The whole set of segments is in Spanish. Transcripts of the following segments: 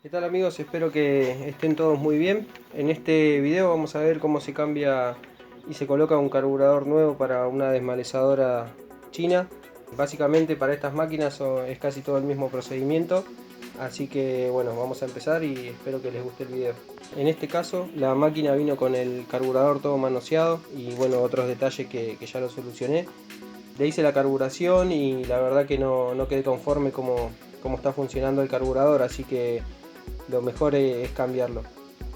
¿Qué tal amigos? Espero que estén todos muy bien. En este video vamos a ver cómo se cambia y se coloca un carburador nuevo para una desmalezadora china. Básicamente para estas máquinas es casi todo el mismo procedimiento. Así que bueno, vamos a empezar y espero que les guste el video. En este caso la máquina vino con el carburador todo manoseado y bueno, otros detalles que ya lo solucioné. Le hice la carburación y la verdad que no quedé conforme como está funcionando el carburador, así que lo mejor es cambiarlo.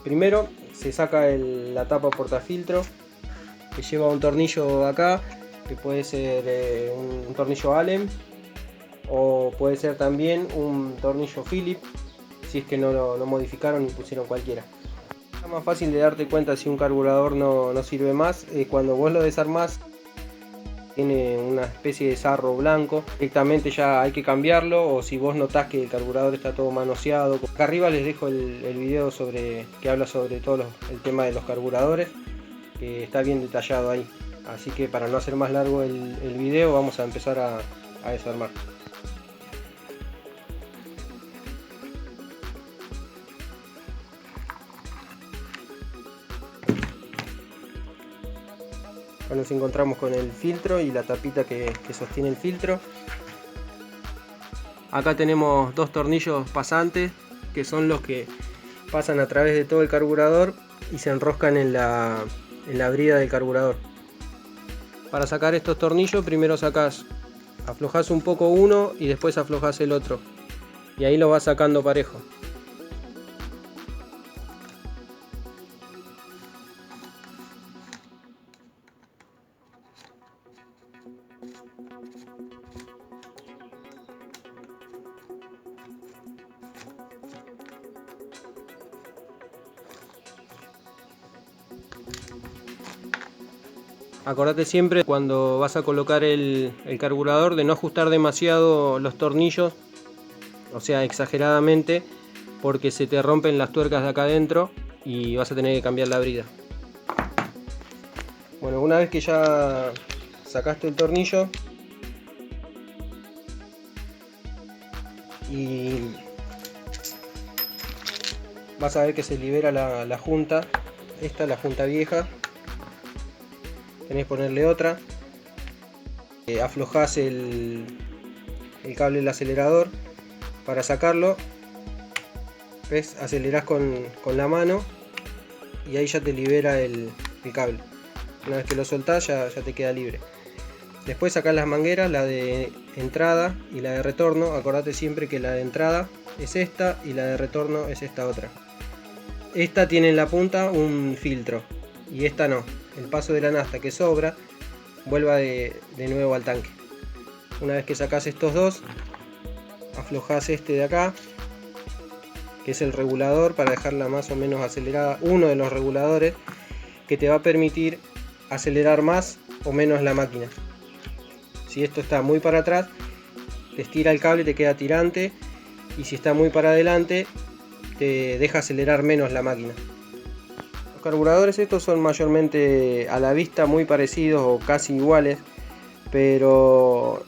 Primero se saca la tapa portafiltro, que lleva un tornillo acá, que puede ser un tornillo Allen o puede ser también un tornillo Phillips, si es que no lo modificaron y pusieron cualquiera. Es más fácil de darte cuenta si un carburador no sirve más cuando vos lo desarmás. Tiene una especie de sarro blanco, directamente ya hay que cambiarlo, o si vos notás que el carburador está todo manoseado. Acá arriba les dejo el video que habla sobre todo el tema de los carburadores, que está bien detallado ahí. Así que para no hacer más largo el video, vamos a empezar a desarmar. Acá nos encontramos con el filtro y la tapita que sostiene el filtro. Acá tenemos dos tornillos pasantes, que son los que pasan a través de todo el carburador y se enroscan en la brida del carburador. Para sacar estos tornillos primero aflojás un poco uno y después aflojás el otro, y ahí lo vas sacando parejo. Acordate siempre cuando vas a colocar el carburador de no ajustar demasiado los tornillos, o sea exageradamente, porque se te rompen las tuercas de acá adentro y vas a tener que cambiar la brida. Bueno, una vez que ya sacaste el tornillo y vas a ver que se libera la junta. Esta es la junta vieja, tenés que ponerle otra. Aflojás el cable del acelerador para sacarlo. ¿Ves? Acelerás con la mano y ahí ya te libera el cable. Una vez que lo soltás ya te queda libre. Después sacás las mangueras, la de entrada y la de retorno. Acordate siempre que la de entrada es esta y la de retorno es esta otra. Esta tiene en la punta un filtro y esta no. El paso de la nafta que sobra vuelva de nuevo al tanque. Una vez que sacás estos dos, aflojás este de acá, que es el regulador, para dejarla más o menos acelerada. Uno de los reguladores que te va a permitir acelerar más o menos la máquina. Si esto está muy para atrás, te estira el cable y te queda tirante, y si está muy para adelante, te deja acelerar menos la máquina. Los carburadores estos son mayormente a la vista muy parecidos o casi iguales, pero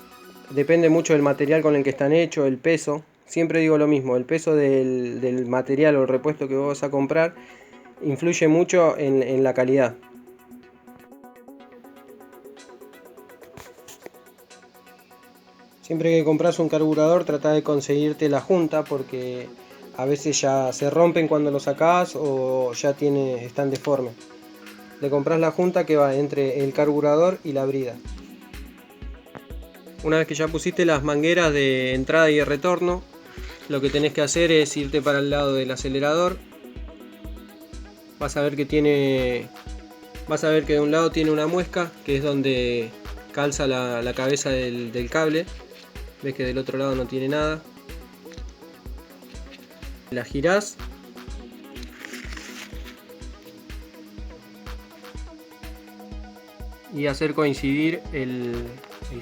depende mucho del material con el que están hechos, el peso. Siempre digo lo mismo, el peso del material o el repuesto que vos vas a comprar influye mucho en la calidad. Siempre que compras un carburador, trata de conseguirte la junta, porque a veces ya se rompen cuando lo sacás o ya están deformes. Le compras la junta que va entre el carburador y la brida. Una vez que ya pusiste las mangueras de entrada y de retorno, lo que tenés que hacer es irte para el lado del acelerador. Vas a ver que de un lado tiene una muesca, que es donde calza la cabeza del cable. Ves que del otro lado no tiene nada. La girás y hacer coincidir el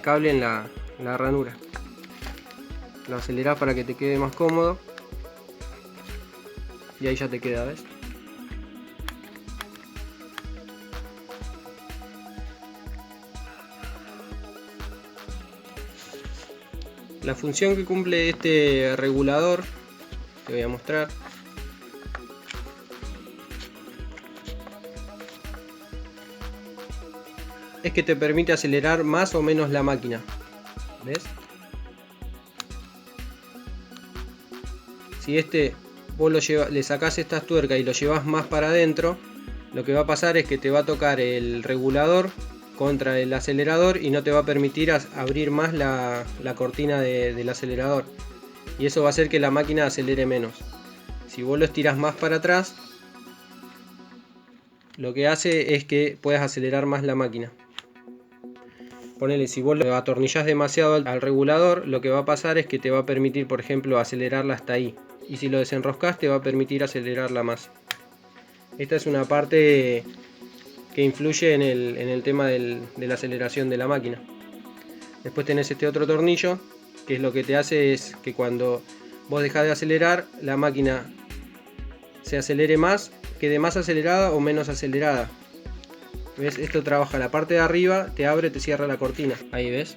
cable en la ranura. Lo acelerás para que te quede más cómodo y ahí ya te queda, ¿ves? La función que cumple este regulador te voy a mostrar. Es que te permite acelerar más o menos la máquina, ¿ves? Si vos le sacás estas tuercas y lo llevas más para adentro, lo que va a pasar es que te va a tocar el regulador contra el acelerador y no te va a permitir abrir más la cortina del acelerador, y eso va a hacer que la máquina acelere menos. Si vos lo estirás más para atrás, lo que hace es que puedas acelerar más la máquina. Ponele, si vos lo atornillás demasiado al regulador, lo que va a pasar es que te va a permitir, por ejemplo, acelerarla hasta ahí, y si lo desenroscás te va a permitir acelerarla más. Esta es una parte que influye en el tema de la aceleración de la máquina. Después tenés este otro tornillo, que es lo que te hace es que cuando vos dejás de acelerar, la máquina se acelere más, quede más acelerada o menos acelerada. ¿Ves? Esto trabaja la parte de arriba, te abre, te cierra la cortina. Ahí ves.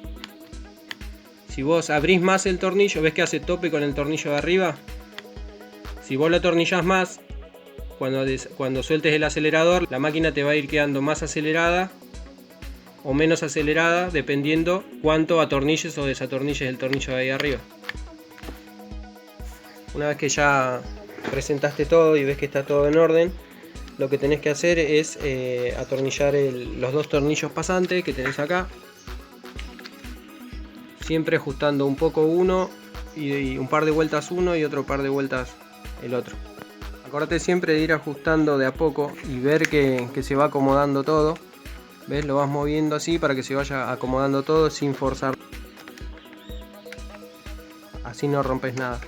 Si vos abrís más el tornillo, ¿ves que hace tope con el tornillo de arriba? Si vos lo atornillás más, cuando sueltes el acelerador, la máquina te va a ir quedando más acelerada o menos acelerada, dependiendo cuánto atornilles o desatornilles el tornillo de ahí arriba. Una vez que ya presentaste todo y ves que está todo en orden, lo que tenés que hacer es atornillar los dos tornillos pasantes que tenés acá, siempre ajustando un poco uno y un par de vueltas uno y otro par de vueltas el otro. Acordate siempre de ir ajustando de a poco y ver que se va acomodando todo. ¿Ves? Lo vas moviendo así para que se vaya acomodando todo sin forzar. Así no rompes nada.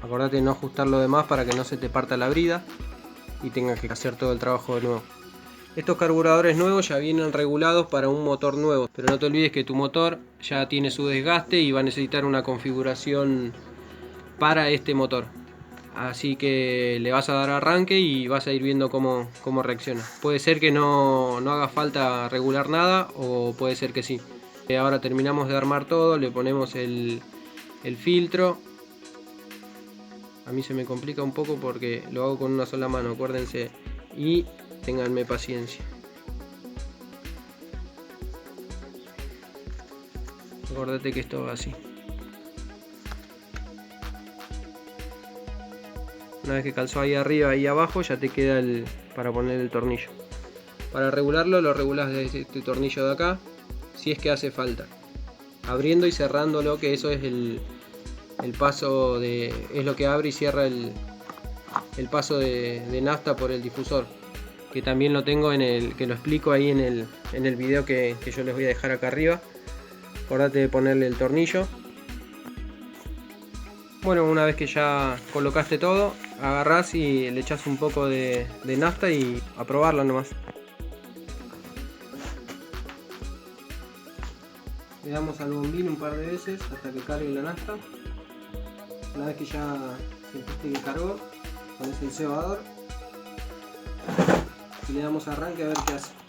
Acordate de no ajustar lo demás para que no se te parta la brida y tengas que hacer todo el trabajo de nuevo. Estos carburadores nuevos ya vienen regulados para un motor nuevo, pero no te olvides que tu motor ya tiene su desgaste y va a necesitar una configuración para este motor. Así que le vas a dar arranque y vas a ir viendo cómo reacciona. Puede ser que no haga falta regular nada, o puede ser que sí. Ahora terminamos de armar todo, le ponemos el filtro. A mí se me complica un poco porque lo hago con una sola mano, acuérdense, y ténganme paciencia. Acuérdate que esto va así. Una vez que calzó ahí arriba y abajo, ya te queda para poner el tornillo. Para regularlo, lo regulas desde este tornillo de acá, si es que hace falta, abriendo y cerrándolo, que eso es el paso es lo que abre y cierra el paso de nafta por el difusor, que también lo tengo que lo explico ahí en el video que yo les voy a dejar acá arriba. Acordate de ponerle el tornillo. Bueno, una vez que ya colocaste todo, agarrás y le echas un poco de nafta y a probarla nomás. Le damos al bombín un par de veces hasta que cargue la nafta. Una vez que ya sentiste que cargó, pones el cebador y le damos arranque a ver qué hace.